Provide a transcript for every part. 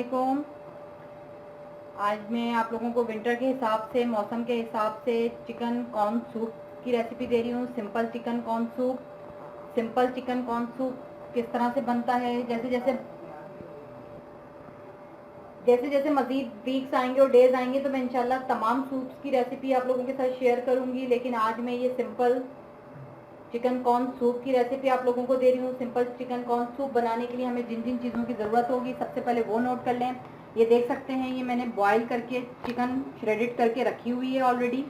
वालेकुम। आज मैं आप लोगों को विंटर के हिसाब से, मौसम के हिसाब से चिकन कॉर्न सूप की रेसिपी दे रही हूँ। सिंपल चिकन कॉर्न सूप किस तरह से बनता है। जैसे जैसे मज़ीद वीक्स आएंगे और डेज आएंगे तो मैं इंशाल्लाह तमाम सूप्स की रेसिपी आप लोगों के साथ शेयर करूँगी, लेकिन आज मैं ये सिंपल चिकन कॉर्न सूप की रेसिपी आप लोगों को दे रही हूँ। सिंपल चिकन कॉर्न सूप बनाने के लिए हमें जिन जिन चीज़ों की ज़रूरत होगी सबसे पहले वो नोट कर लें। ये देख सकते हैं, ये मैंने बॉईल करके चिकन श्रेडेड करके रखी हुई है ऑलरेडी।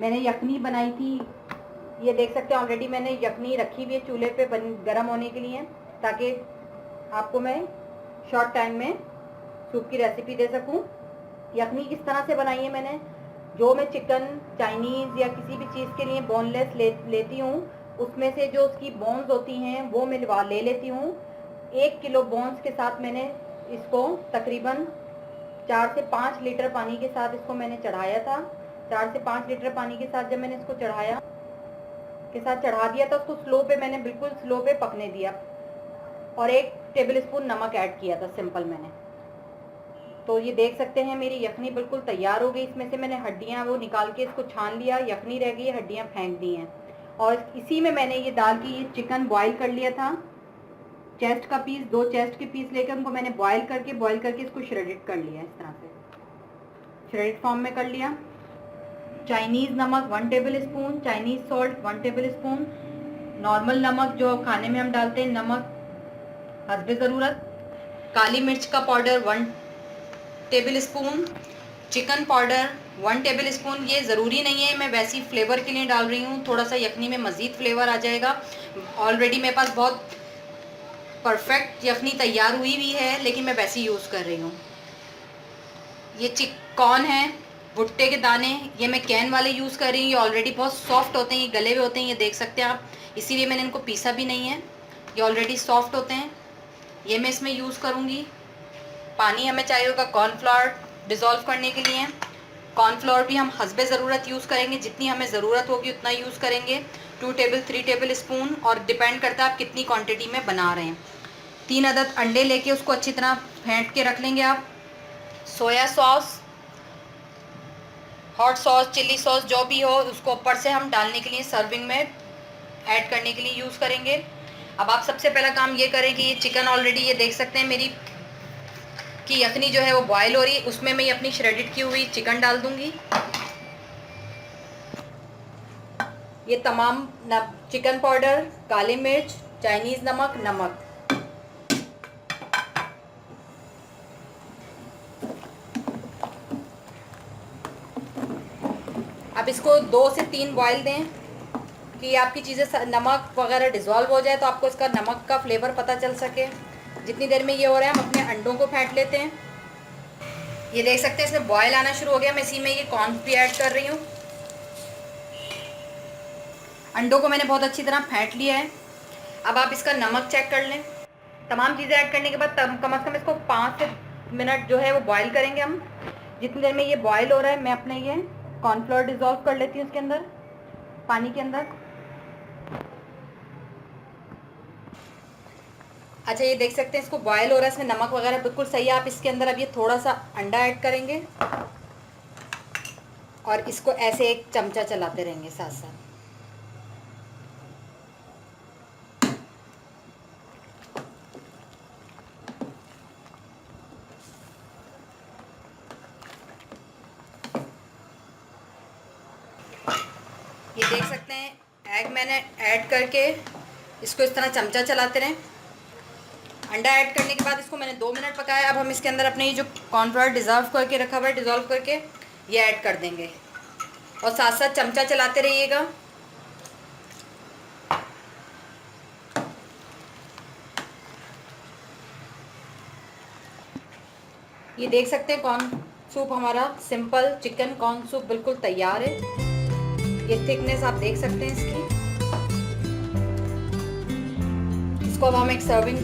मैंने यखनी बनाई थी, ये देख सकते हैं ऑलरेडी मैंने यखनी रखी हुई है चूल्हे पे गर्म होने के लिए, ताकि आपको मैं शॉर्ट टाइम में सूप की रेसिपी दे सकूं। यखनी किस तरह से बनाई है मैंने, जो मैं चिकन चाइनीज़ या किसी भी चीज़ के लिए बोनलेस लेती हूँ, उसमें से जो उसकी बोन्स होती हैं वो मैं ले लेती हूँ। 1 किलो बोन्स के साथ मैंने इसको तकरीबन 4 से 5 लीटर पानी के साथ इसको मैंने चढ़ाया था। 4 से 5 लीटर पानी के साथ जब मैंने इसको चढ़ा दिया था, उसको बिल्कुल स्लो पे पकने दिया और 1 टेबल स्पून नमक ऐड किया था सिंपल मैंने। तो ये देख सकते हैं मेरी यखनी बिल्कुल तैयार हो गई। इसमें से मैंने हड्डियाँ वो निकाल के इसको छान लिया, यखनी रह गई, हड्डियाँ फेंक दी हैं। और इसी में मैंने ये डाल के ये चिकन बॉईल कर लिया था। चेस्ट का पीस, 2 चेस्ट के पीस लेकर उनको मैंने बॉईल करके इसको श्रेडेड कर लिया। इस तरह से श्रेडेड फॉर्म में कर लिया। चाइनीज़ नमक 1 table spoon, Chinese salt 1 table spoon, normal नमक जो खाने में हम डालते हैं नमक हस्बे ज़रूरत, काली मिर्च का powder 1 table spoon, chicken powder 1 table spoon. ये ज़रूरी नहीं है, मैं वैसी फ्लेवर के लिए डाल रही हूँ, थोड़ा सा यखनी में मज़ीद फ्लेवर आ जाएगा। ऑलरेडी मेरे पास बहुत परफेक्ट यखनी तैयार हुई है, लेकिन मैं वैसी यूज़ कर रही हूँ। ये कॉर्न है, भुट्टे के दाने, ये मैं कैन वाले यूज़ कर रही हूँ। ये ऑलरेडी बहुत सॉफ्ट होते हैं, ये गले हुए होते हैं, ये देख सकते हैं आप, इसीलिए मैंने इनको पीसा भी नहीं है। ये ऑलरेडी सॉफ्ट होते हैं। ये मैं इसमें यूज़ करूँगी। पानी हमें चाहिए होगा कॉर्नफ्लावर डिज़ोल्व करने के लिए। कॉर्नफ्लावर भी हम हस्बे ज़रूरत यूज़ करेंगे, जितनी हमें ज़रूरत होगी उतना यूज़ करेंगे। 3 टेबल स्पून, और डिपेंड करता है आप कितनी क्वांटिटी में बना रहे हैं। 3 अदद अंडे लेके उसको अच्छी तरह फेंट के रख लेंगे आप। Soya sauce, hot sauce, chilli sauce जो भी हो, उसको ऊपर से हम डालने के लिए सर्विंग में ऐड करने के लिए यूज़ करेंगे। अब आप सबसे पहला काम ये करें कि ये चिकन ऑलरेडी ये देख सकते हैं मेरी कि यखनी जो है वो बॉयल हो रही है, उसमें मैं ये अपनी श्रेडेड की हुई चिकन डाल दूंगी। ये तमाम चिकन पाउडर, काली मिर्च, चाइनीज़ नमक। अब इसको 2 से 3 बॉयल दें कि आपकी चीज़ें नमक वगैरह डिज़ोल्व हो जाए, तो आपको इसका नमक का फ्लेवर पता चल सके। जितनी देर में ये हो रहा है हम अपने अंडों को फेंट लेते हैं। ये देख सकते हैं इसमें बॉयल आना शुरू हो गया। मैं इसी में ये कॉर्न भी ऐड कर रही हूँ। अंडों को मैंने बहुत अच्छी तरह फेंट लिया है। अब आप इसका नमक चेक कर लें। तमाम चीज़ें ऐड करने के बाद कम से कम इसको 5 से मिनट जो है वो बॉयल करेंगे हम। जितनी देर में ये बॉयल हो रहा है मैं अपने ये कॉर्नफ्लोर डिज़ोल्व कर लेती हूँ इसके अंदर, पानी के अंदर। अच्छा, ये देख सकते हैं इसको बॉयल हो रहा है, इसमें नमक वगैरह बिल्कुल सही है। आप इसके अंदर अब ये थोड़ा सा अंडा ऐड करेंगे और इसको ऐसे एक चमचा चलाते रहेंगे साथ साथ। ये देख सकते हैं एग मैंने ऐड करके इसको इस तरह चमचा चलाते रहें। अंडा ऐड करने के बाद इसको मैंने 2 मिनट पकाया। अब हम इसके अंदर अपने ये जो कॉर्नफ्लावर डिज़ोल्व करके रखा हुआ है, डिज़ोल्व करके ये ऐड कर देंगे और साथ साथ चमचा चलाते रहिएगा। ये देख सकते हैं कॉर्न सूप हमारा सिंपल चिकन कॉर्न सूप बिल्कुल तैयार है। ये थिकनेस आप देख सकते हैं इसकी। इसको अब हम एक सर्विंग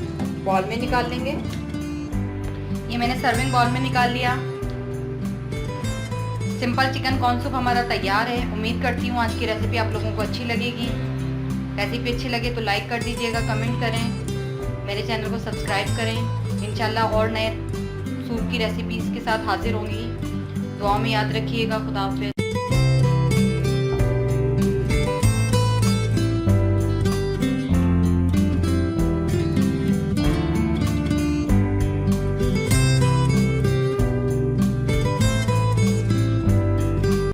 बॉल में निकाल लेंगे। ये मैंने सर्विंग बॉल में निकाल लिया। सिंपल चिकन कॉर्न सूप हमारा तैयार है। उम्मीद करती हूँ आज की रेसिपी आप लोगों को अच्छी लगेगी। रेसिपी अच्छी लगे तो लाइक कर दीजिएगा, कमेंट करें, मेरे चैनल को सब्सक्राइब करें। इंशाल्लाह और नए सूप की रेसिपीज़ के साथ हाजिर होंगी। दुआ में याद रखिएगा। खुदा हाफिज़।